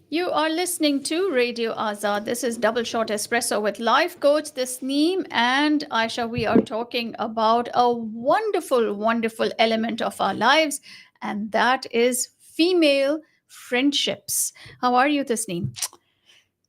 You are listening to Radio Azad. This is Double Shot Espresso with life coach Tasneem and Aisha. We are talking about a wonderful, wonderful element of our lives, and that is female friendships. How are you, Tasneem?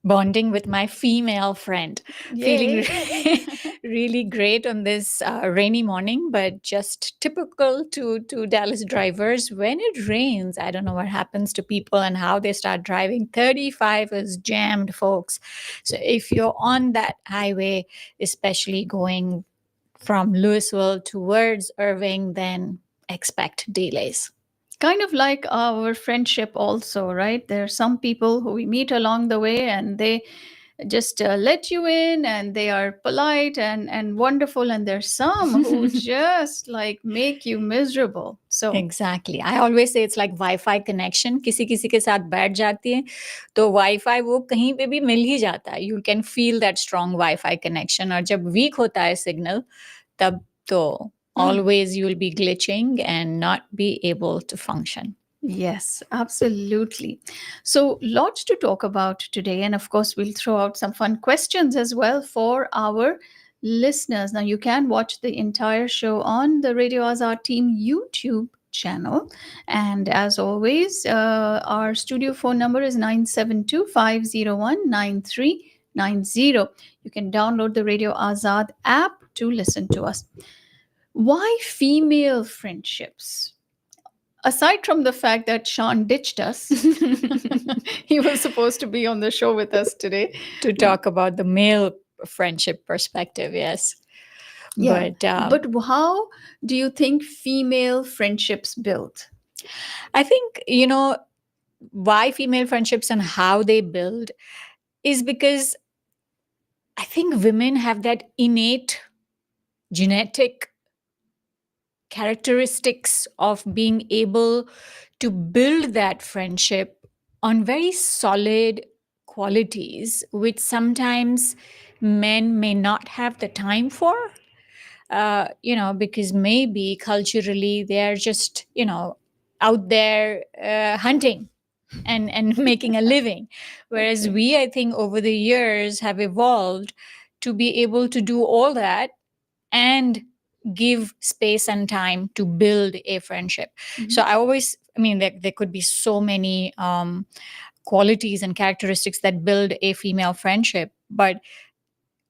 Bonding with my female friend. Feeling Yay. really great on this rainy morning, but just typical to Dallas drivers. When it rains, I don't know what happens to people and how they start driving. 35 is jammed, folks. So if you're on that highway, especially going from Louisville towards Irving, then expect delays. Kind of like our friendship, also, right? There are some people who we meet along the way and they just let you in and they are polite and wonderful, and there's some who just like make you miserable. So Exactly. I always say it's like Wi-Fi connection. किसी किसी के साथ बैठ जाती है तो Wi-Fi वो कहीं पे भी मिल ही जाता है. You can feel that strong Wi-Fi connection. और जब weak होता है signal, तब तो always you'll be glitching and not be able to function. yes, absolutely. So lots to talk about today, and of course we'll throw out some fun questions as well for our listeners. Now you can watch the entire show on the Radio Azad team YouTube channel, and as always, our studio phone number is 972-501-9390. You can download the Radio Azad app to listen to us. Why female friendships? Aside from the fact that Sean ditched us, he was supposed to be on the show with us today. To talk about the male friendship perspective, yes. Yeah. But But how do you think female friendships build? I think, why female friendships and how they build is because I think women have that innate genetic characteristics of being able to build that friendship on very solid qualities, which sometimes men may not have the time for. Because maybe culturally they're just, out there hunting and making a living. Whereas Okay. we, I think, over the years have evolved to be able to do all that and give space and time to build a friendship. So Mhm. I always, I mean, there could be so many qualities and characteristics that build a female friendship. But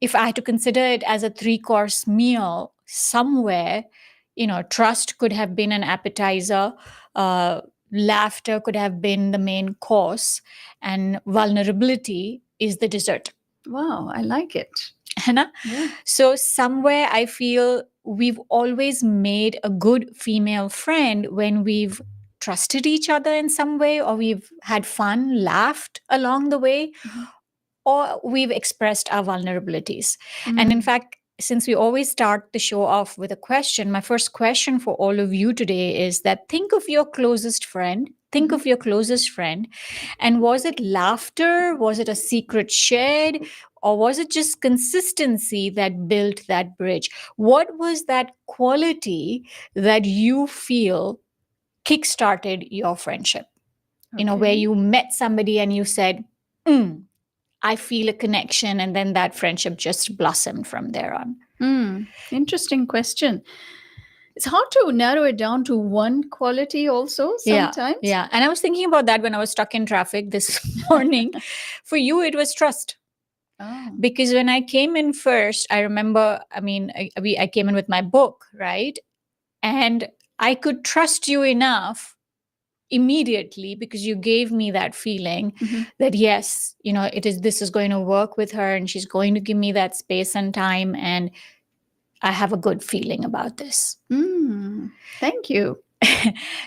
if I had to consider it as a 3 course meal somewhere, trust could have been an appetizer, laughter could have been the main course, and vulnerability is the dessert. Wow, I like it. है ना? Yeah. So somewhere I feel we've always made a good female friend when we've trusted each other in some way, or we've had fun, laughed along the way, Mhm. or we've expressed our vulnerabilities. And in Mm. fact, since we always start the show off with a question, my first question for all of you today is that think of your closest friend. Think Mhm. of your closest friend. And was it laughter? Was it a secret shared? Or was it just consistency that built that bridge? What was that quality that you feel kickstarted your friendship? Where Okay. you met somebody and you said, I feel a connection, and then that friendship just blossomed from there on. Interesting question. It's hard to narrow it down to one quality also Yeah, sometimes. yeah. And I was thinking about that when I was stuck in traffic this morning. For you, it was trust. Oh. Because when I came in first, I remember, I came in with my book, right? And I could trust you enough immediately because you gave me that feeling Mhm. that yes, this is going to work with her and she's going to give me that space and time, and I have a good feeling about this. Thank you.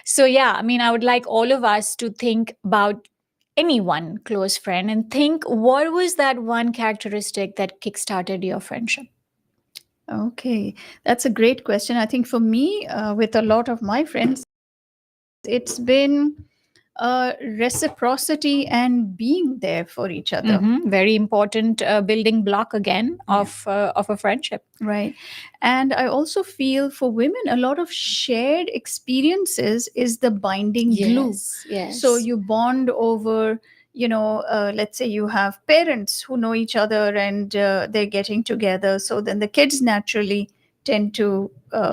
So yeah, I would like all of us to think about any one close friend and think what was that one characteristic that kickstarted your friendship. Okay, that's a great question. I think for me, with a lot of my friends, it's been reciprocity and being there for each other. Very important building block again Yeah. of a friendship. Right. And I also feel for women, a lot of shared experiences is the binding glue. Yes. So you bond over, let's say you have parents who know each other and they're getting together. So then the kids naturally tend to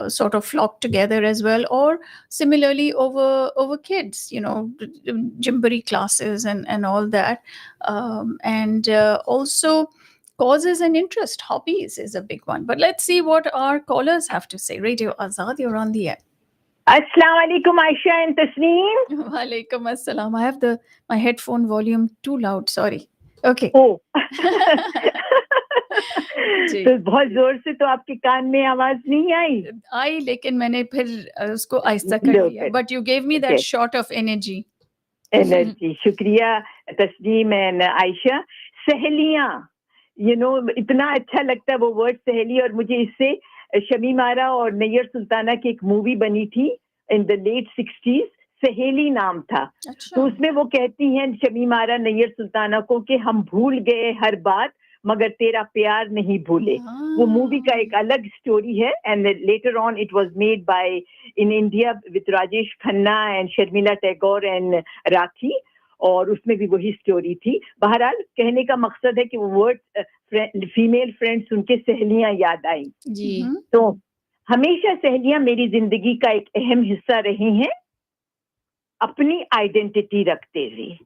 sort of flock together as well. Or similarly over kids, Gymboree classes and all that. And also causes and interest, hobbies is a big one. But let's see what our callers have to say. Radio Azad, you're on the air. Assalamu alaikum, Aisha and Tasneem. Walaikum assalam. I have my headphone volume too loud. Sorry. Okay. ओ जी। तो बहुत जोर से तो आपके कान में आवाज नहीं आई लेकिन मैंने फिर उसको आहिस्ता कर लो दिया. फिर। But you gave me that Okay. shot of energy. Energy शुक्रिया तस्नीम एंड आयशा सहेलियां इतना अच्छा लगता है वो वर्ड सहेली और मुझे इससे शमीम आरा और नैयर सुल्ताना की एक मूवी बनी थी इन द लेट 60s सहेली नाम था अच्छा. तो उसमें वो कहती हैं शमीम आरा नैयर सुल्ताना को कि हम भूल गए हर बात मगर तेरा प्यार नहीं भूले वो मूवी का एक अलग स्टोरी है and later on it was made by in India with Rajesh Khanna and Sharmila Tagore and Rakhi और उसमें भी वही स्टोरी थी बहरहाल कहने का मकसद है कि वो वर्ड फीमेल फ्रेंड्स उनके सहेलियां याद आई जी तो हमेशा सहेलियां मेरी जिंदगी का एक अहम हिस्सा रही हैं अपनी आइडेंटिटी रखते हुए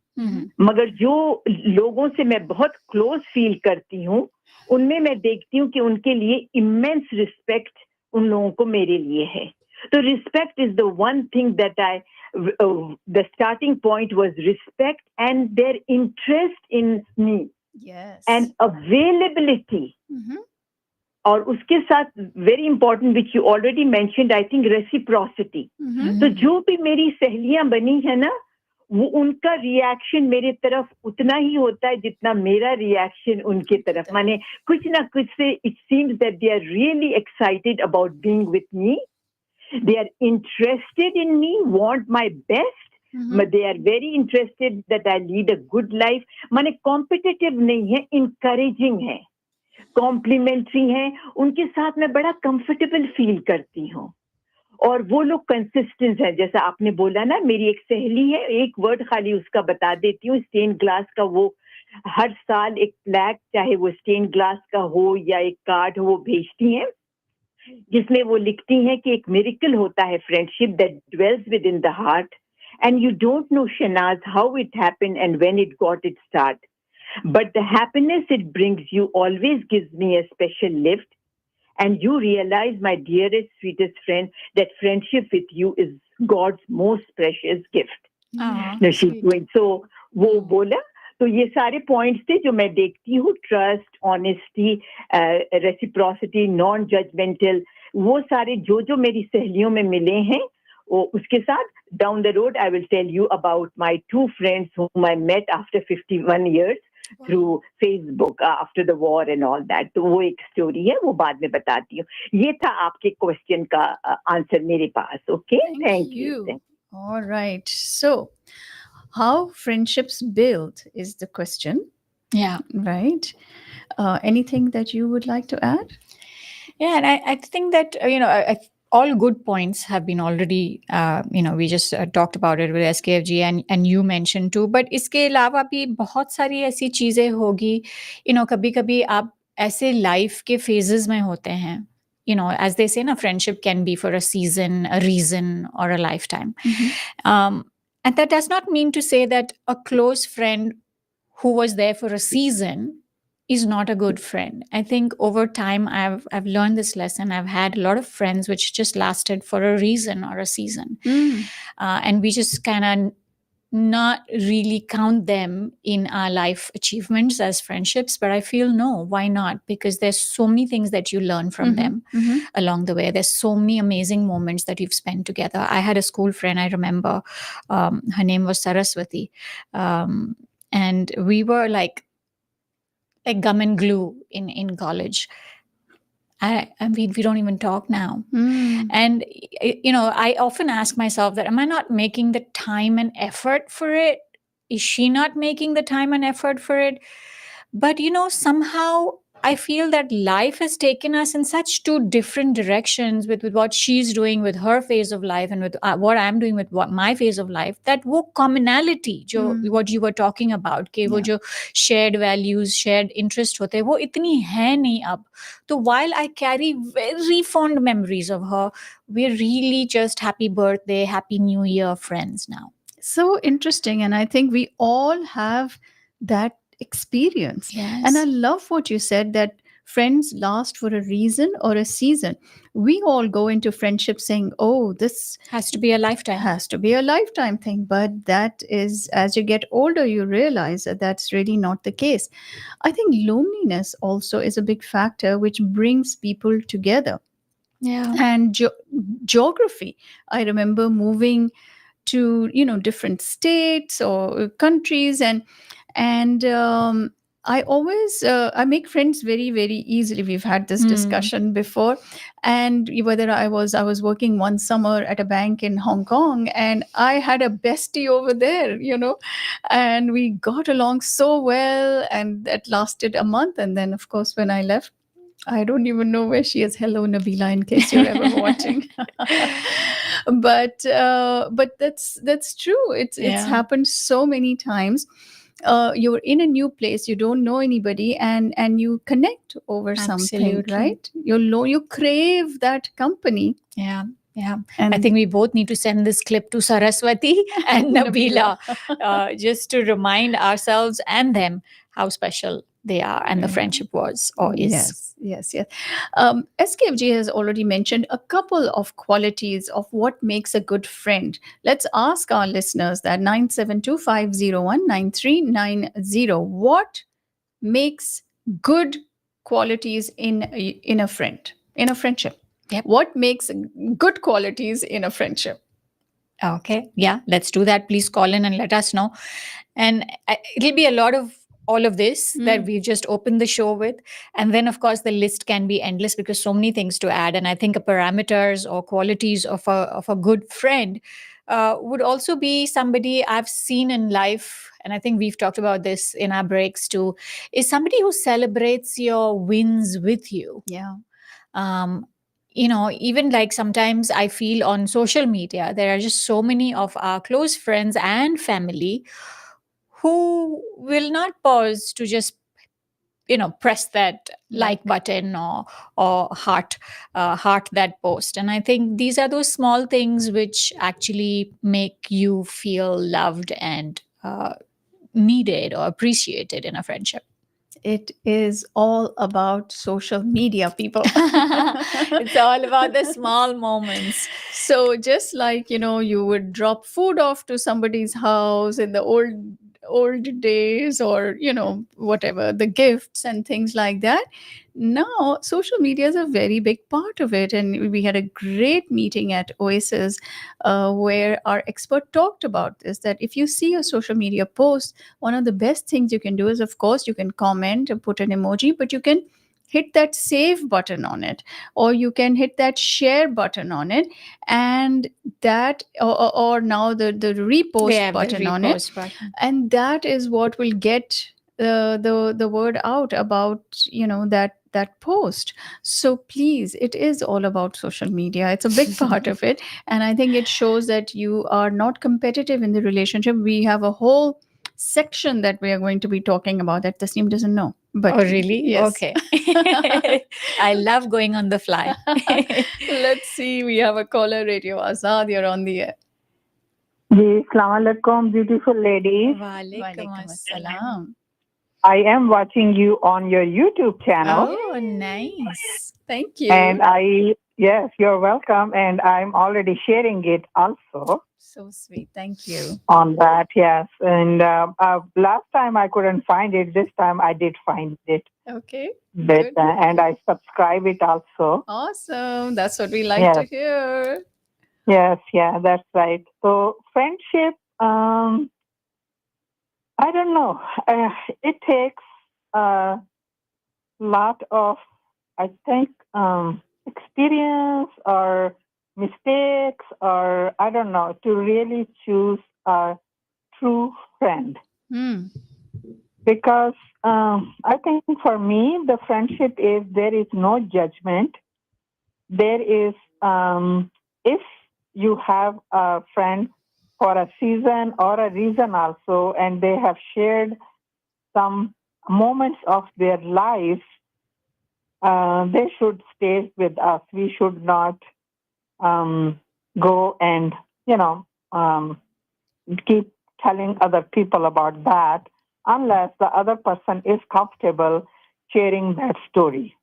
मगर जो लोगों से मैं बहुत क्लोज फील करती हूँ उनमें मैं देखती हूँ कि उनके लिए इमेंस रिस्पेक्ट उन लोगों को मेरे लिए है तो respect is the one thing that I the starting point was respect and their interest in me and availability और उसके साथ very important which you already mentioned I think reciprocity तो जो भी मेरी सहेलियां बनी है ना वो उनका रिएक्शन मेरे तरफ उतना ही होता है जितना मेरा रिएक्शन उनके तरफ माने कुछ ना कुछ से it seems that they are really excited about being with me they are interested in me want my best they are very interested that I lead a good life माने कॉम्पिटिटिव नहीं है इंकरेजिंग है complementary हैं उनके साथ मैं बड़ा comfortable feel करती हूँ और वो लोग कंसिस्टेंट है जैसा आपने बोला ना मेरी एक सहेली है एक वर्ड खाली उसका बता देती हूँ स्टेन ग्लास का वो हर साल एक प्लैक चाहे वो स्टेन ग्लास का हो या एक कार्ड हो वो भेजती हैं जिसमें वो लिखती हैं कि एक मिरेकल होता है friendship that dwells with in the heart and you don't know Shahnaz how it happened and when it got it start But the happiness it brings you always gives me a special lift. And you realize, my dearest, sweetest friend, that friendship with you is God's most precious gift. No, she's going. So, वो बोला तो ये सारे points थे जो मैं देखती हूँ trust honesty reciprocity non judgmental वो सारे जो मेरी सहेलियों में मिले हैं वो उसके साथ down the road I will tell you about my two friends whom I met after 51 years through Facebook after the war and all that. तो वो एक स्टोरी है वो बाद में बताती हूँ ये था आपके क्वेश्चन का आंसर मेरे पास okay thank you All right, so how friendships build is the question. Yeah, right. Anything that you would like to add? Yeah, and I think that all good points have been already we just talked about it with SKFG and you mentioned too but इसके अलावा भी बहुत सारी ऐसी चीजें होगी कभी कभी आप ऐसे लाइफ के phases में होते हैं as they say na friendship can be for a season a reason or a lifetime and that does not mean to say that a close friend who was there for a season is not a good friend. I think over time I've learned this lesson. I've had a lot of friends which just lasted for a reason or a season. And we just kind of not really count them in our life achievements as friendships. But I feel no, why not? Because there's so many things that you learn from them along the way. There's so many amazing moments that you've spent together. I had a school friend, I remember. Her name was Saraswati. And we were like gum and glue in college. and we don't even talk now. Mm. And I often ask myself that, am I not making the time and effort for it? Is she not making the time and effort for it? But somehow I feel that life has taken us in such two different directions, with what she's doing with her phase of life, and with what I'm doing with my phase of life, that wo commonality jo what you were talking about, कि वो Yeah. जो shared values, shared interest होते हैं, वो इतनी है नहीं अब. So while I carry very fond memories of her, we're really just happy birthday, happy new year friends now. So interesting. And I think we all have that experience. Yes. And I love what you said, that friends last for a reason or a season. We all go into friendship saying, oh, this has to be a lifetime. has to be a lifetime thing. But that is, as you get older, you realize that that's really not the case. I think loneliness also is a big factor which brings people together. Yeah. And geography. I remember moving to different states or countries, and I always I make friends very very easily. We've had this discussion before, and whether I was working one summer at a bank in Hong Kong, and I had a bestie over there, and we got along so well, and that lasted a month. And then of course when I left, I don't even know where she is. Hello, Nabila, in case you're ever watching. But that's true. It's happened so many times. You're in a new place, you don't know anybody, and you connect over something, right? You crave that company. Yeah. And I think we both need to send this clip to Saraswati and Nabila, just to remind ourselves and them how special they are and the friendship was or is. Yes. SKFG has already mentioned a couple of qualities of what makes a good friend. Let's ask our listeners that 972-501-9390. What makes good qualities in a friend, in a friendship? Yep. What makes good qualities in a friendship? Okay. Yeah, let's do that. Please call in and let us know. And it'll be a lot of all of this that we've just opened the show with. And then, of course, the list can be endless because so many things to add. And I think parameters or qualities of a good friend would also be somebody I've seen in life. And I think we've talked about this in our breaks too, is somebody who celebrates your wins with you. Yeah. Even like sometimes I feel on social media, there are just so many of our close friends and family who will not pause to just press that like button or heart that post. And I think these are those small things which actually make you feel loved and needed or appreciated in a friendship. It is all about social media, people. It's all about the small moments. So just like, you would drop food off to somebody's house in the old days, or, whatever, the gifts and things like that. Now, social media is a very big part of it. And we had a great meeting at Oasis where our expert talked about this, that if you see a social media post, one of the best things you can do is, of course, you can comment and put an emoji, but you can hit that save button on it, or you can hit that share button on it, and that or now the repost button on it. And that is what will get the word out about that post. So please, it is all about social media. It's a big part of it, and I think it shows that you are not competitive in the relationship. We have a whole section that we are going to be talking about that Tasneem doesn't know. But oh, really? Yes. Okay. I love going on the fly. Let's see. We have a caller, Radio Azad. You're on the air. Ji, Assalamu alaikum, beautiful ladies. Walaikum assalam. I am watching you on your YouTube channel. Oh, nice. Thank you. And yes, you're welcome. And I'm already sharing it also. So sweet. Thank you. On that, yes. And last time I couldn't find it. This time I did find it. Okay. But, and I subscribe it also. Awesome. That's what we like to hear. Yes, yeah, that's right. So friendship, I don't know. It takes a lot of I think experience or mistakes or I don't know to really choose a true friend Hmm. because I think for me the friendship is there is no judgment. There is if you have a friend for a season or a reason also, and they have shared some moments of their life, they should stay with us. We should not um, go and you know um, keep telling other people about that unless the other person is comfortable sharing that story.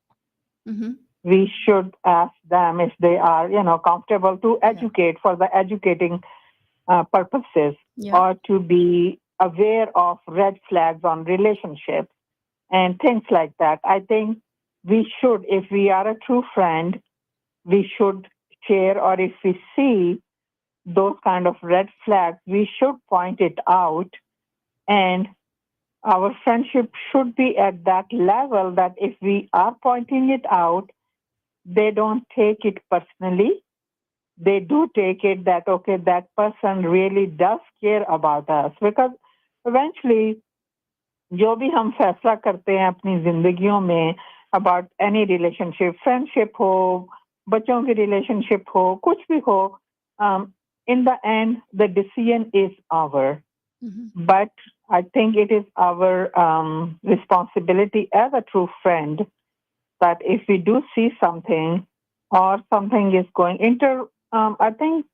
Mm-hmm. We should ask them if they are comfortable to Yeah. educate for the educating purposes Yeah. or to be aware of red flags on relationships and things like that. I think we should, if we are a true friend, we should share, or if we see those kind of red flags, we should point it out. And our friendship should be at that level that if we are pointing it out, they don't take it personally. They do take it that, okay, that person really does care about us. Because eventually, जो भी हम फैसला करते हैं अपनी जिंदगियों में about any relationship friendship हो बच्चों की रिलेशनशिप हो कुछ भी हो in the end the decision is our Mm-hmm. but I think it is our responsibility as a true friend that if we do see something or something is going I think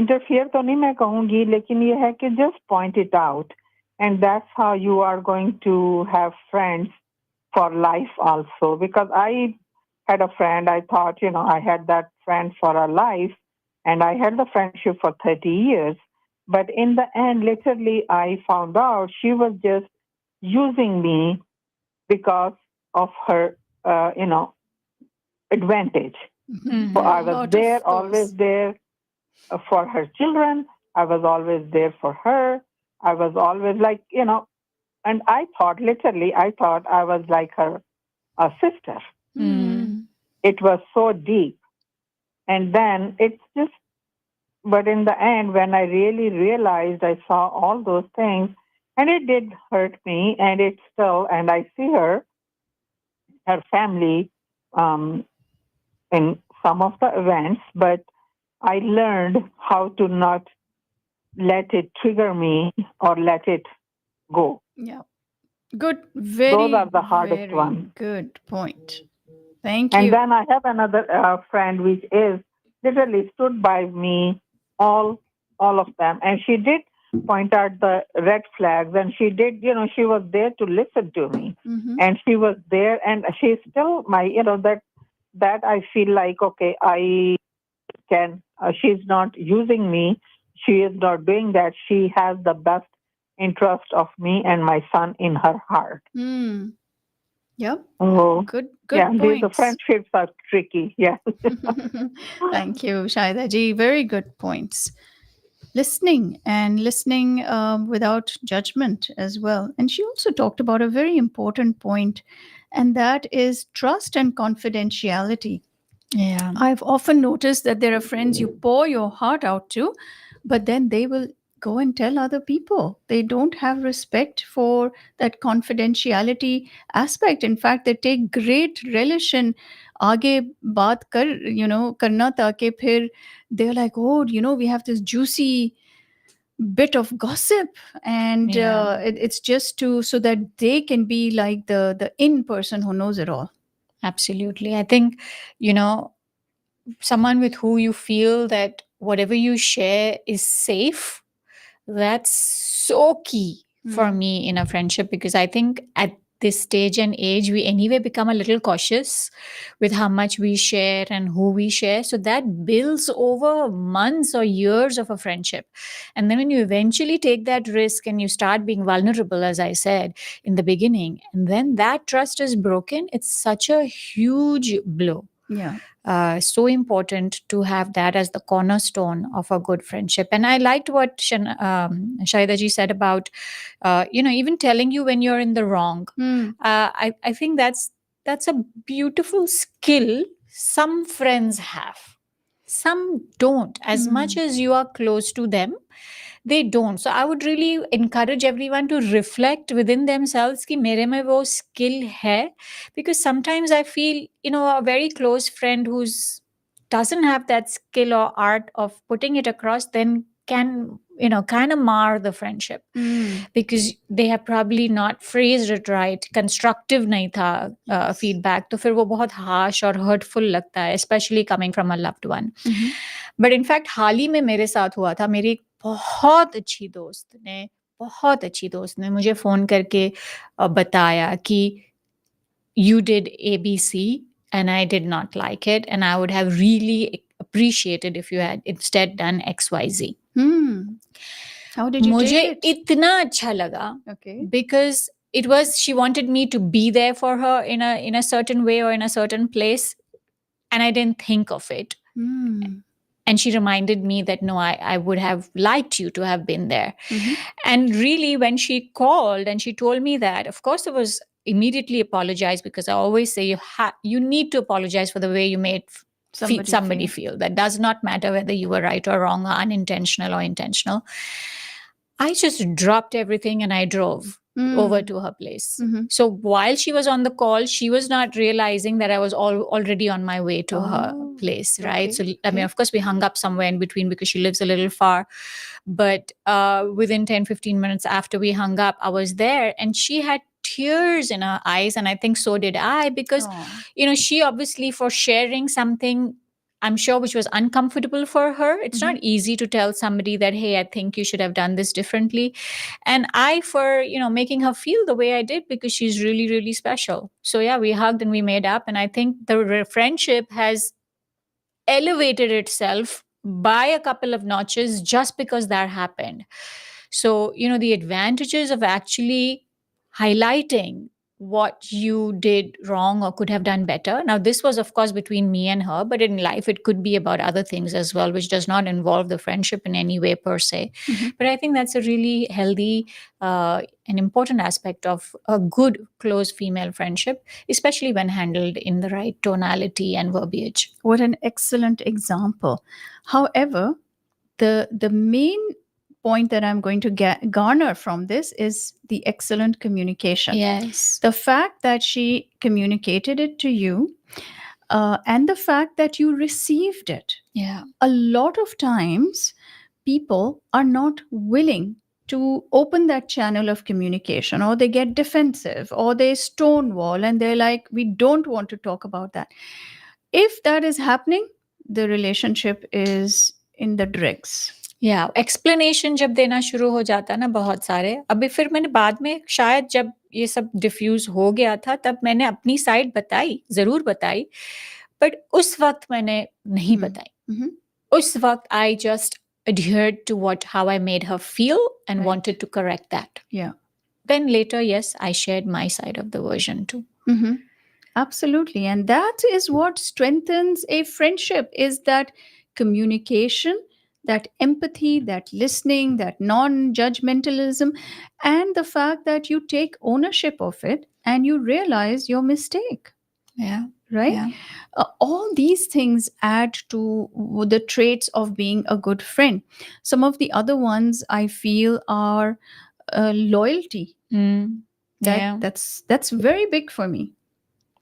interfere तो नहीं मैं कहूँगी लेकिन ये है कि just point it out and that's how you are going to have friends for life also because I had a friend I thought I had that friend for a life and I had the friendship for 30 years but in the end literally I found out she was just using me because of her advantage. Mm-hmm. So I A was lot there, of always those. there for her children. I was always there for her. I was always like, and I thought, literally, I thought I was like her a sister. Mm. It was so deep. And then it's just, but in the end, when I really realized I saw all those things, and it did hurt me, and it still, and I see her family um, in some of the events, but I learned how to not let it trigger me or let it go. Yeah. Good. Those Very, are the hardest very ones. good point. Thank And you. then I have another friend which is literally stood by me all all of them, and she did point out the red flags, and she did she was there to listen to me, Mm-hmm. and she was there, and she's still my that I feel like okay I can she's not using me, she is not doing that, she has the best interest of me and my son in her heart. Mm. Yep. Oh Good. yeah, Good these the points. friendships are tricky. Yeah. Thank you, Shaida ji. Very good points. Listening and listening without judgment as well. And she also talked about a very important point, and that is trust and confidentiality. Yeah. I've often noticed that there are friends you pour your heart out to, but then they will go and tell other people. They don't have respect for that confidentiality aspect. In fact, they take great relish in आगे बात कर करना ताकि फिर they're like, oh, we have this juicy bit of gossip, and Yeah. it's just to so that they can be like the in person who knows it all. Absolutely. I think, you know, someone with who you feel that whatever you share is safe, that's so key for Mm. me in a friendship, because I think at this stage and age we anyway become a little cautious with how much we share and who we share, so that builds over months or years of a friendship. And then when you eventually take that risk and you start being vulnerable, as I said in the beginning, and then that trust is broken, it's such a huge blow. Yeah. So important to have that as the cornerstone of a good friendship. And I liked what Shaida ji said about, even telling you when you're in the wrong. Mm. I think that's that's a beautiful skill some friends have. Some don't. As much as you are close to them, they don't. So I would really encourage everyone to reflect within themselves कि मेरे में वो skill है, because sometimes I feel, a very close friend who's doesn't have that skill or art of putting it across then can, kind of mar the friendship, because they have probably not phrased it right. Constructive nahi tha feedback, तो फिर वो बहुत harsh और hurtful लगता है, especially coming from a loved one. But in fact हाल ही में मेरे साथ हुआ था. मेरी एक बहुत अच्छी दोस्त ने मुझे फोन करके बताया कि you did ABC and I did not like it, and I would have really appreciated if you had instead done XYZ. How did you मुझे take it? इतना अच्छा लगा, Okay. because it was, she wanted me to be there for her in a certain way or in a certain place, and I didn't think of it. And she reminded me that no, I would have liked you to have been there. And really, when she called and she told me that, of course, it was immediately apologize, because I always say you need to apologize for the way you made somebody feel. That does not matter whether you were right or wrong, or unintentional or intentional. I just dropped everything and I drove over to her place. So while she was on the call, she was not realizing that I was already on my way to her place, right? So I mean, of course, we hung up somewhere in between because she lives a little far. But within 10-15 minutes after we hung up, I was there, and she had tears in her eyes, and I think so did I, because she obviously, for sharing something, I'm sure, which was uncomfortable for her. It's not easy to tell somebody that, hey, I think you should have done this differently. And I, for, making her feel the way I did, because she's really, really special. So yeah, we hugged and we made up. And I think the friendship has elevated itself by a couple of notches just because that happened. So, the advantages of actually highlighting what you did wrong or could have done better. Now, this was, of course, between me and her, but in life, it could be about other things as well, which does not involve the friendship in any way per se. But I think that's a really healthy and important aspect of a good, close female friendship, especially when handled in the right tonality and verbiage. What an excellent example. However, the main point that I'm going to garner from this is the excellent communication. Yes. The fact that she communicated it to you, and the fact that you received it. Yeah. A lot of times, people are not willing to open that channel of communication, or they get defensive, or they stonewall, and they're like, we don't want to talk about that. If that is happening, the relationship is in the dregs. या explanation जब देना शुरू हो जाता ना बहुत सारे, अभी फिर मैंने बाद में शायद जब ये सब डिफ्यूज हो गया था तब मैंने अपनी साइड बताई, जरूर बताई, बट उस वक्त मैंने नहीं बताई. उस वक्त I just adhered to how I made her feel and wanted to correct that. Yeah. Then later, yes, I shared my side of the version too. Absolutely. And that is what strengthens a friendship, is that communication, that empathy, that listening, that non-judgmentalism, and the fact that you take ownership of it and you realize your mistake. Yeah. Right? Yeah. All these things add to the traits of being a good friend. Some of the other ones I feel are loyalty. That's very big for me.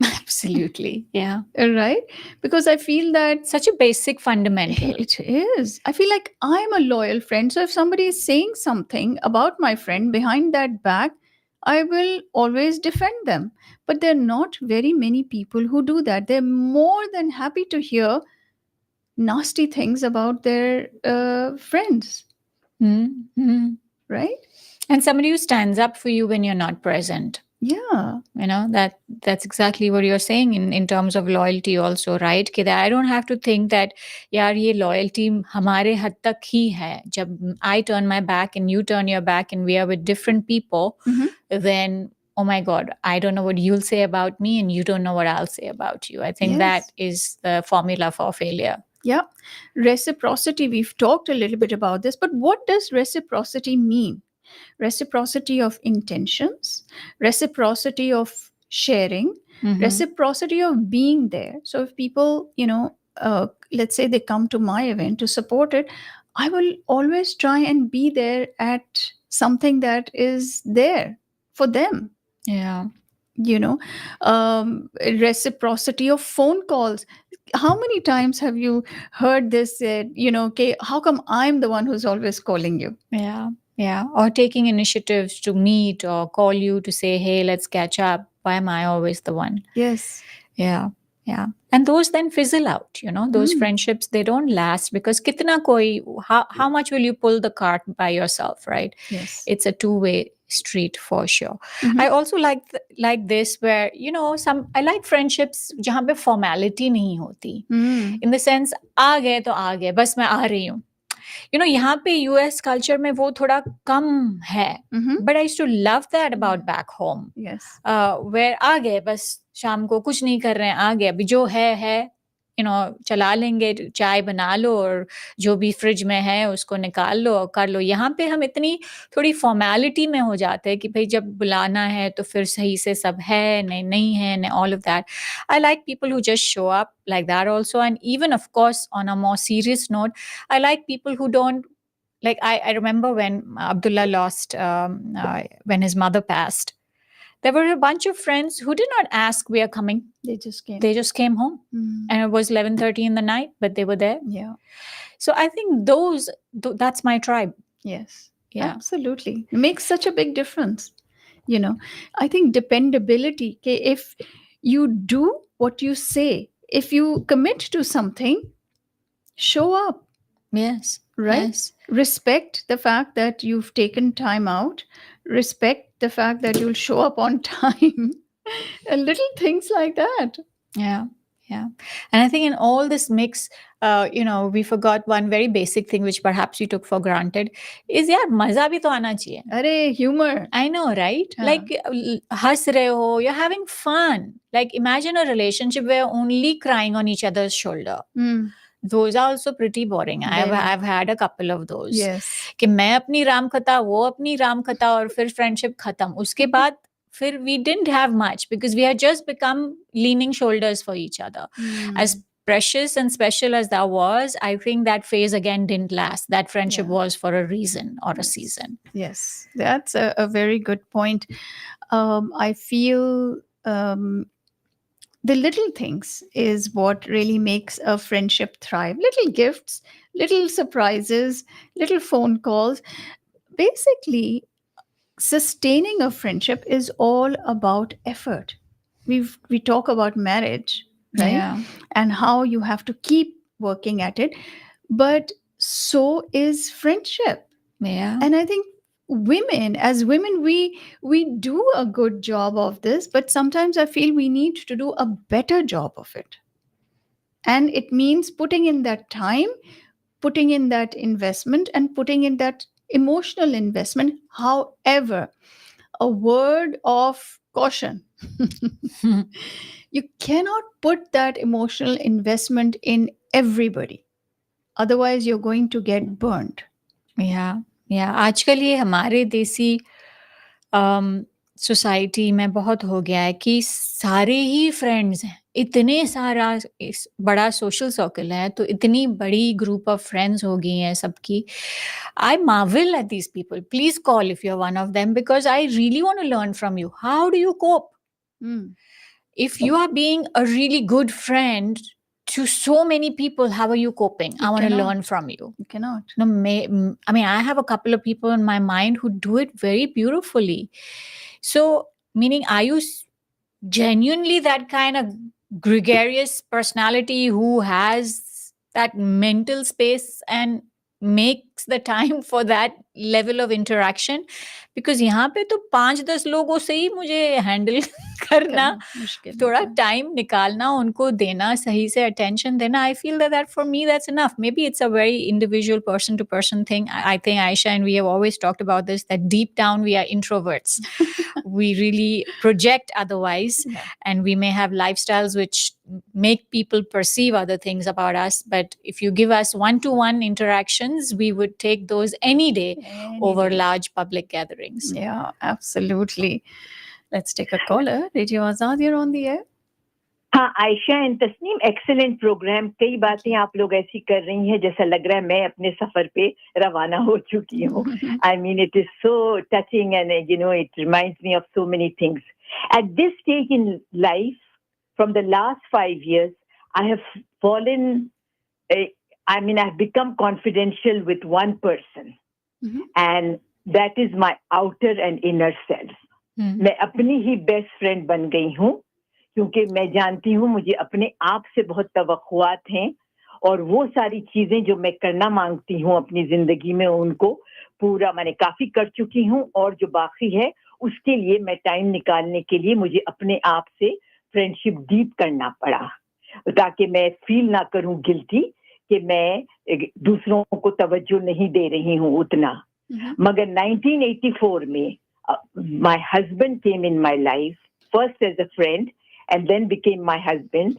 Absolutely. Yeah. Right? Because I feel that such a basic fundamental. It is. I feel like I'm a loyal friend. So if somebody is saying something about my friend behind that back, I will always defend them. But there are not very many people who do that. They're more than happy to hear nasty things about their friends. Right? And somebody who stands up for you when you're not present. Yeah. That's exactly what you're saying in terms of loyalty also, right? That I don't have to think that, yaar, ye loyalty hamare had tak hi hai. Jab I turn my back and you turn your back and we are with different people, then, oh my God, I don't know what you'll say about me and you don't know what I'll say about you. I think that is the formula for failure. Yeah. Reciprocity, we've talked a little bit about this, but what does reciprocity mean? Reciprocity of intentions, reciprocity of sharing, Mhm. reciprocity of being there. So if people, let's say they come to my event to support it, I will always try and be there at something that is there for them. Yeah. you know Reciprocity of phone calls. How many times have you heard this said, okay, how come I'm the one who's always calling you? Yeah. Yeah. Or taking initiatives to meet or call you to say, hey, let's catch up. Why am I always the one? Yes. Yeah. Yeah. And those then fizzle out, those friendships, they don't last because kitna koi, how much will you pull the cart by yourself, right? Yes. It's a two-way street for sure. Mhm. I also like this where, I like friendships jahan pe formality nahi hoti. Mm. In the sense, आ गए तो आ गए, बस मैं आ रही हूँ. यहाँ पे US culture में वो थोड़ा कम है. Mhm. But I used to love that about back home. Yes. Where आ गए बस शाम को कुछ नहीं कर रहे हैं, आ गए अभी जो है चला लेंगे, चाय बना लो और जो भी फ्रिज में है उसको निकाल लो और कर लो. यहाँ पे हम इतनी थोड़ी फॉर्मेलिटी में हो जाते हैं कि भाई जब बुलाना है तो फिर सही से सब है, नहीं है, all of that. I like people who just show up like that also. And even of course on a more serious note, I like people who don't, like I remember when Abdullah lost, when his mother passed, there were a bunch of friends who did not ask, we are coming. They just came. They just came home. Mm. And it was 11:30 in the night, but they were there. Yeah. So I think that's my tribe. Yes. Yeah. Absolutely. It makes such a big difference. I think dependability. Okay, if you do what you say, if you commit to something, show up. Yes. Right? Yes. Respect the fact that you've taken time out. Respect the fact that you'll show up on time. And little things like that. Yeah. Yeah. And I think in all this mix, we forgot one very basic thing, which perhaps we took for granted, is yaar, maza bhi to aana chahiye. Arey, humor. I know, right? Haan. Like, has rahe ho, you're having fun. Like, imagine a relationship where you're only crying on each other's shoulder. Mm. Those are also pretty boring. Very. I've had a couple of those. Yes. कि मैं अपनी राम कथा, वो अपनी राम कथा, और फिर friendship खत्म. उसके बाद फिर we didn't have much because we had just become leaning shoulders for each other. Mm. As precious and special as that was, I think that phase again didn't last. That friendship was for a reason or a season. Yes, that's a very good point. I feel the little things is what really makes a friendship thrive. Little gifts, little surprises, little phone calls. Basically, sustaining a friendship is all about effort. We talk about marriage, right? Yeah. And how you have to keep working at it. But so is friendship. Yeah. And I think as women, we do a good job of this, but sometimes I feel we need to do a better job of it. And it means putting in that time, putting in that investment, and putting in that emotional investment. However, a word of caution. You cannot put that emotional investment in everybody. Otherwise, you're going to get burnt. Yeah. आजकल ये हमारे देसी society में बहुत हो गया है कि सारे ही फ्रेंड्स हैं, इतने सारा बड़ा सोशल सर्कल है, तो इतनी बड़ी ग्रुप ऑफ फ्रेंड्स हो गई हैं सबकी. I marvel at these people. Please call if you're one of them, because I really want to learn from you. How do you cope? If you are being a really good friend to so many people, how are you coping? I want to learn from you. You cannot. No, I have a couple of people in my mind who do it very beautifully. So, meaning, are you genuinely that kind of gregarious personality who has that mental space and makes the time for that level of interaction? Because यहाँ पे तो 5-10 लोगों से ही मुझे handle करना, थोड़ा time निकालना, उनको देना, सही से attention देना. I feel that for me that's enough. Maybe it's a very individual person to person thing. I think Aisha and we have always talked about this, that deep down we are introverts. We really project otherwise, and we may have lifestyles which make people perceive other things about us. But if you give us one-to-one interactions, we would take those any day over large public gatherings. Yeah, absolutely. Let's take a caller. Radio Azad, you're on the air. हाँ, Ayesha and Tasneem, excellent program. कई बातें आप लोग ऐसी कर रही हैं जैसा लग रहा है मैं अपने सफर पे रवाना हो चुकी हूँ. I mean, it is so touching and it reminds me of so many things. At this stage in life, from the last 5 years, I have fallen, I've become confidential with one person. And that is my outer and inner self. मैं अपनी ही best friend बन गई हूँ, क्योंकि मैं जानती हूँ मुझे अपने आप से बहुत तवक्कुआत हैं, और वो सारी चीजें जो मैं करना मांगती हूँ अपनी जिंदगी में उनको पूरा मैंने काफी कर चुकी हूँ, और जो बाकी है उसके लिए मैं टाइम निकालने के लिए मुझे अपने आप से फ्रेंडशिप डीप करना पड़ा, ताकि मैं फील ना करूँ गिल्टी कि मैं दूसरों को तवज्जो नहीं दे रही हूँ उतना. मगर 1984 में my husband came in my life first as a friend and then became my husband.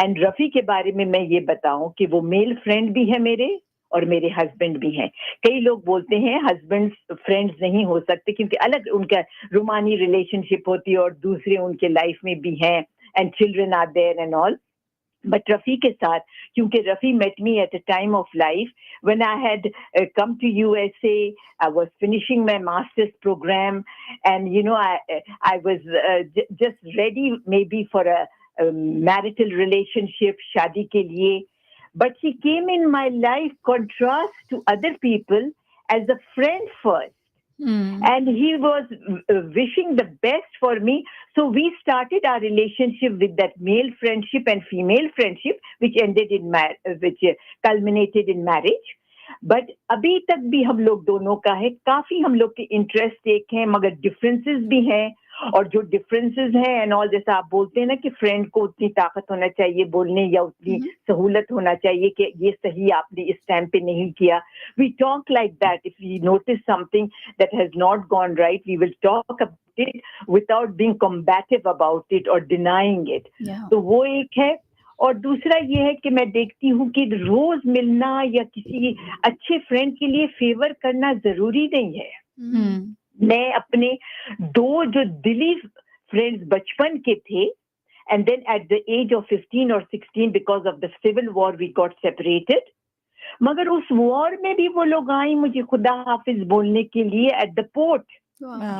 And Rafi के बारे में मैं ये बताऊं कि वो मेल फ्रेंड भी है मेरे और मेरे हस्बैंड भी हैं. कई लोग बोलते हैं हस्बैंड फ्रेंड्स नहीं हो सकते क्योंकि अलग उनका रोमानी रिलेशनशिप होती है और दूसरे उनके लाइफ में भी हैं, and children are there and all. But Rafi के साथ, क्योंकि Rafi met me at a time of life when I had come to USA, I was finishing my master's program, and I was just ready maybe for a marital relationship, शादी के लिए. But he came in my life contrast to other people as a friend first. And he was wishing the best for me. So we started our relationship with that male friendship and female friendship, which culminated in marriage. But अभी तक भी हम लोग दोनों का है, काफी हम लोग के इंटरेस्ट एक हैं, मगर डिफरेंसेस भी हैं. और जो डिफरेंसेस हैं एंड ऑल, जैसा आप बोलते हैं ना कि फ्रेंड को उतनी ताकत होना चाहिए बोलने, या उतनी सहूलत होना चाहिए कि ये सही आपने इस टाइम पे नहीं किया. We talk like that. If we notice something that has not gone right, we will talk about it without being combative about it और डिनाइंग इट. तो वो एक है. और दूसरा ये है कि मैं देखती हूँ कि रोज मिलना या किसी अच्छे फ्रेंड के लिए फेवर करना जरूरी नहीं है. मैं अपने दो जो दिली फ्रेंड्स बचपन के थे, and then at the age of 15 और 16 because of the civil war we got separated. मगर उस वॉर में भी वो लोग आई मुझे खुदा हाफिज बोलने के लिए एट द पोर्ट,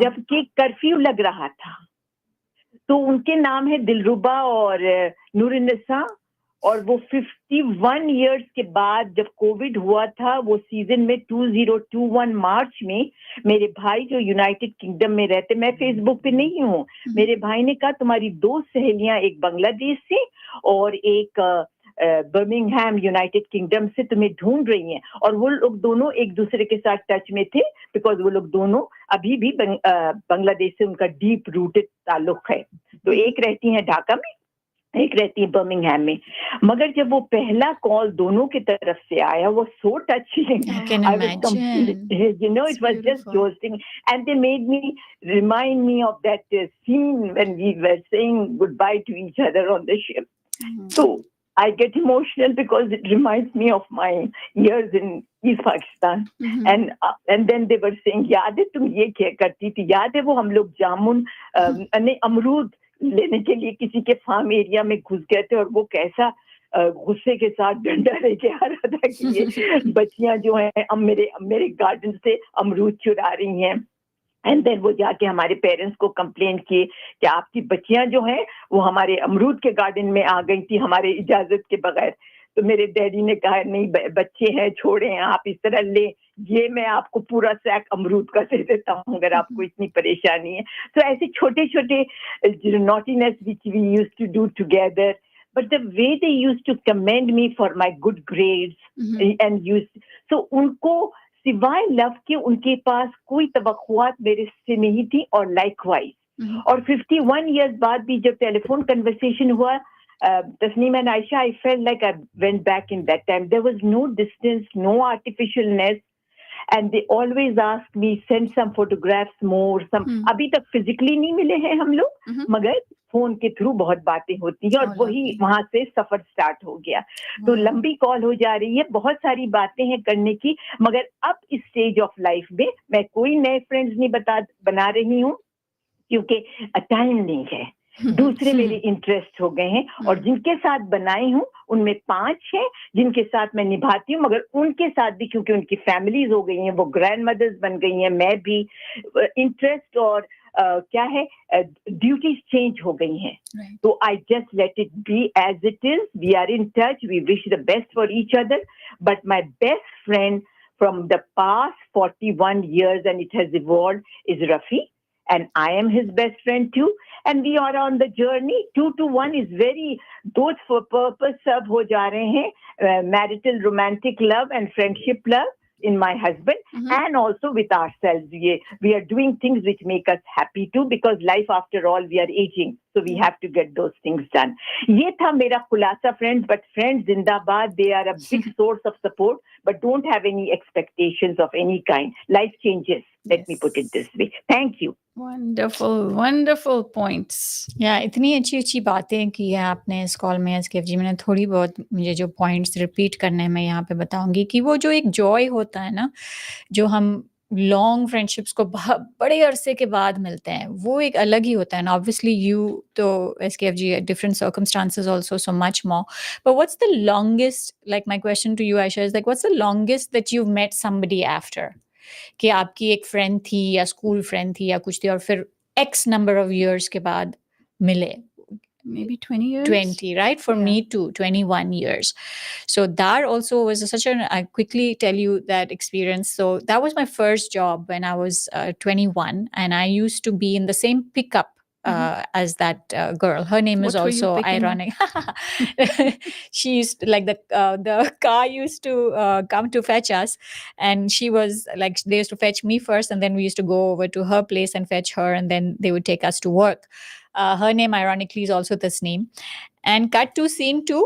जबकि कर्फ्यू लग रहा था. तो उनके नाम है दिलरुबा और नूरनिसा, और वो 51 इयर्स के बाद जब कोविड हुआ था वो सीजन में 2021 मार्च में, मेरे भाई जो यूनाइटेड किंगडम में रहते, मैं फेसबुक पे नहीं हूँ, मेरे भाई ने कहा तुम्हारी दो सहेलियां, एक बांग्लादेश से और एक बर्मिंगहैम यूनाइटेड किंगडम से तुम्हें ढूंढ रही हैं. और वो लोग दोनों एक दूसरे के साथ टच में थे, बिकॉज वो लोग दोनों अभी भी बांग्लादेश से उनका डीप रूटेड ताल्लुक है. तो एक रहती है ढाका में, एक रहती है बर्मिंगहैम में. मगर जब वो पहला कॉल दोनों की तरफ से आया, वो so touching. I was completely, it was just ghosting, and they made me remind me of that scene when we were saying goodbye to each other on the ship. So I get emotional because it reminds me of my years in East Pakistan. And then they were saying, याद है तुम ये क्या करती थी, याद है वो हम लोग जामुन अमरूद लेने के लिए किसी के फार्म एरिया में घुस गए थे, और वो कैसा गुस्से के साथ डंडा लेके आ रहा था कि ये बच्चियां जो हैं अब मेरे गार्डन से अमरूद चुरा रही हैं. एंड देन वो जाके हमारे पेरेंट्स को कंप्लेन किए कि आपकी बच्चियां जो हैं वो हमारे अमरूद के गार्डन में आ गई थी हमारे इजाजत के बगैर. तो मेरे डैडी ने कहा नहीं बच्चे हैं, छोड़ें, आप इस तरह ले, ये मैं आपको पूरा सैक अमरूद का दे देता हूँ अगर आपको इतनी परेशानी है. तो ऐसे छोटे छोटे naughtiness which we used to do together, but the way they used to commend me for my good grades and so उनको सिवाय लव के उनके पास कोई तवक्कुआत मेरे से नहीं थी. और लाइकवाइज, और 51 इयर्स बाद भी जब टेलीफोन कन्वर्सेशन हुआ, Tasneem and Aisha, I felt like I went back in that time. There was no distance, no artificialness, and they always asked me, send some photographs more. अभी तक physically नहीं मिले हैं हम लोग, मगर फोन के थ्रू बहुत बातें होती है, और वही वहां से सफर स्टार्ट हो गया. तो लंबी कॉल हो जा रही है, बहुत सारी बातें हैं करने की, मगर अब इस स्टेज ऑफ लाइफ में मैं कोई नए फ्रेंड्स नहीं बना रही हूँ, क्योंकि टाइम नहीं है, दूसरे मेरे इंटरेस्ट हो गए हैं, और जिनके साथ बनाई हूँ उनमें 5 हैं जिनके साथ मैं निभाती हूँ, मगर उनके साथ भी क्योंकि उनकी फैमिलीज हो गई हैं, वो ग्रैंड मदर्स बन गई हैं, मैं भी, इंटरेस्ट और क्या है, ड्यूटीज चेंज हो गई हैं. तो I just let it be as it is. We are in touch, we wish the best for each other, but my best friend from the past 41 years, and it has evolved, is Rafi, and I am his best friend too, and we are on the journey. 2 to 1 is very, those for purpose sab ho ja rahe hain, marital romantic love and friendship love in my husband, and also with ourselves. We are doing things which make us happy too, because life after all, we are aging, so we have to get those things done. Ye tha mera khulasa, friends, but friends zindabad, they are a big source of support, but don't have any expectations of any kind. Life changes, let me put it this way. Thank you. Wonderful points. या इतनी अच्छी अच्छी बातें की है आपने इस call में एसकेएफ जी. मैंने थोड़ी बहुत, मुझे जो पॉइंट्स रिपीट करने हैं मैं यहाँ पे बताऊंगी कि वो जो एक जॉय होता है ना, जो हम लॉन्ग फ्रेंडशिप्स को बड़े अरसे के बाद मिलते हैं, वो एक अलग ही होता है. ना ऑब्वियसली यू तो एसकेएफ जी different circumstances also so much more, but what's the longest, like my question to you Ayesha is like what's the longest that you met somebody after, कि आपकी एक फ्रेंड थी या स्कूल फ्रेंड थी या कुछ थी और फिर X number of years के बाद मिले. Maybe 20 years. 20, right? For me too, 21 years. So that also was I quickly tell you that experience. So that was my first job when I was 21, and I used to be in the same pickup as that girl. Her name is also ironic. She used like the car used to come to fetch us, and she was like, they used to fetch me first, and then we used to go over to her place and fetch her, and then they would take us to work. Her name ironically is also Tasneem. And cut to scene 2.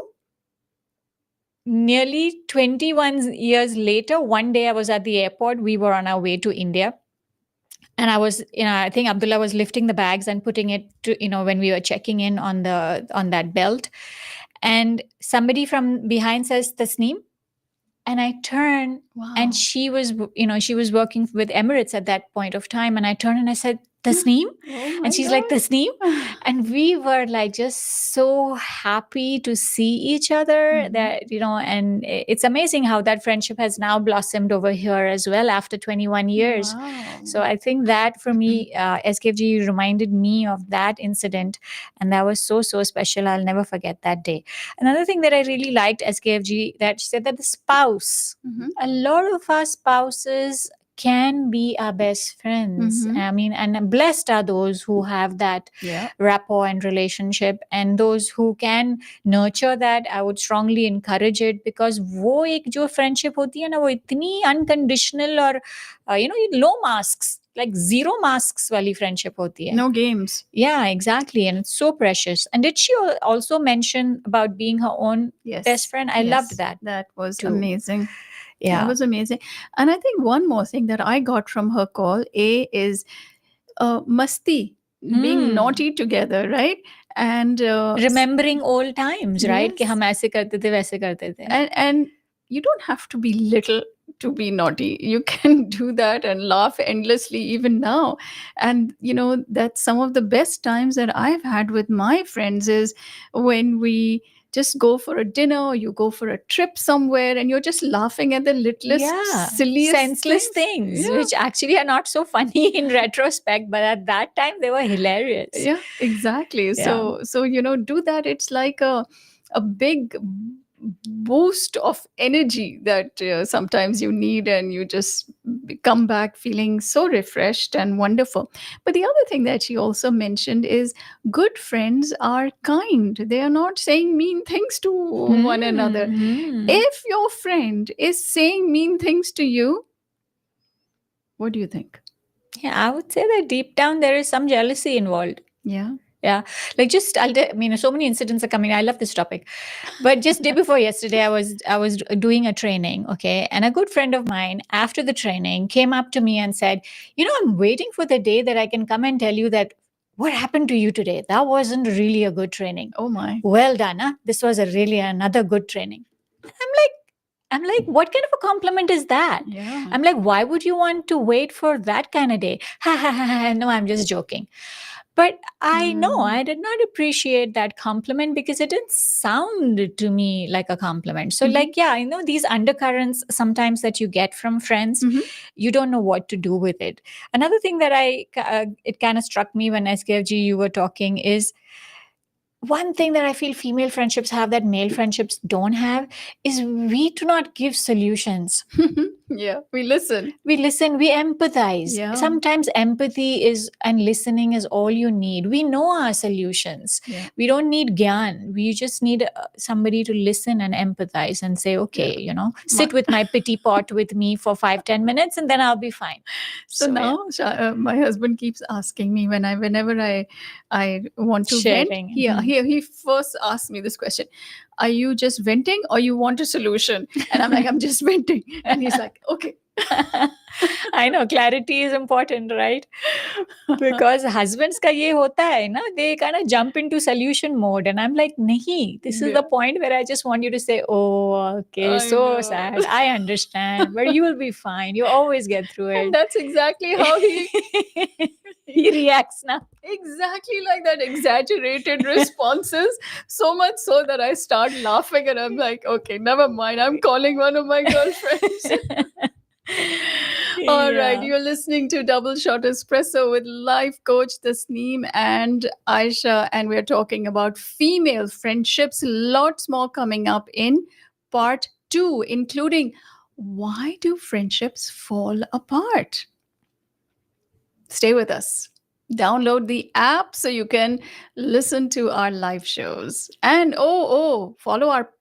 Nearly 21 years later, one day I was at the airport. We were on our way to India. And I was, I think Abdullah was lifting the bags and putting it to, when we were checking in on that belt. And somebody from behind says, Tasneem. And I turned, and she was, she was working with Emirates at that point of time. And I turned and I said, Tasneem? And she's like, Tasneem? And we were like just so happy to see each other that, and it's amazing how that friendship has now blossomed over here as well after 21 years. So I think that for me, SKFG reminded me of that incident, and that was so, so special. I'll never forget that day. Another thing that I really liked, SKFG, that she said that the spouse, a lot of our spouses can be our best friends. I mean, and blessed are those who have that rapport and relationship, and those who can nurture that. I would strongly encourage it, because वो एक जो friendship होती है ना, वो इतनी unconditional और low masks, like zero masks wali friendship hoti hai. No games. Yeah, exactly. And it's so precious. And did she also mention about being her own best friend? I loved that. That was too. Amazing. Yeah. That was amazing. And I think one more thing that I got from her call, is masti, being naughty together, right? And remembering old times, right? Ki hum aise karte the, waise karte the. And you don't have to be little to be naughty. You can do that and laugh endlessly even now. And that's some of the best times that I've had with my friends, is when we just go for a dinner, or you go for a trip somewhere, and you're just laughing at the littlest, silliest, senseless things which actually are not so funny in retrospect, but at that time they were hilarious. Yeah, exactly. So do that. It's like a big boost of energy that sometimes you need, and you just come back feeling so refreshed and wonderful. But the other thing that she also mentioned is good friends are kind. They are not saying mean things to one another. If your friend is saying mean things to you, what do you think? Yeah, I would say that deep down there is some jealousy involved. Yeah, like just so many incidents are coming. I love this topic, but just day before yesterday, I was doing a training, okay, and a good friend of mine after the training came up to me and said, I'm waiting for the day that I can come and tell you that what happened to you today. That wasn't really a good training. Oh my! Well done, huh? This was really another good training. I'm like, what kind of a compliment is that? I'm like, why would you want to wait for that kind of day? No, I'm just joking. But I know Mm. I did not appreciate that compliment because it didn't sound to me like a compliment. So, Mhm. like, yeah, I know these undercurrents sometimes that you get from friends, Mhm. you don't know what to do with it. Another thing that it kind of struck me when SKFG you were talking is one thing that I feel female friendships have that male friendships don't have is we do not give solutions. Yeah, we listen. We listen, we empathize. Yeah. Sometimes empathy is and listening is all you need. We know our solutions. Yeah. We don't need gyan. We just need somebody to listen and empathize and say, okay, sit with my pity pot with me for 5-10 minutes and then I'll be fine. So yeah. now my husband keeps asking me whenever I want to Sharing. vent. He first asks me this question: are you just venting or you want a solution? And I'm like, I'm just venting. And he's like, okay. I know clarity is important, right? Because husbands ka ye hota hai na, they kind of jump into solution mode and I'm like, nahi, this is the point where I just want you to say, oh, okay, I so know. sad, I understand, but you will be fine, you always get through it. And that's exactly how he reacts now. Exactly like that, exaggerated responses, so much so that I start laughing and I'm like, okay, never mind, I'm calling one of my girlfriends. All right, you're listening to Double Shot Espresso with life coach Tasneem and Aisha, and we're talking about female friendships. Lots more coming up in part 2, including why do friendships fall apart? Stay with us. Download the app so you can listen to our live shows. And follow our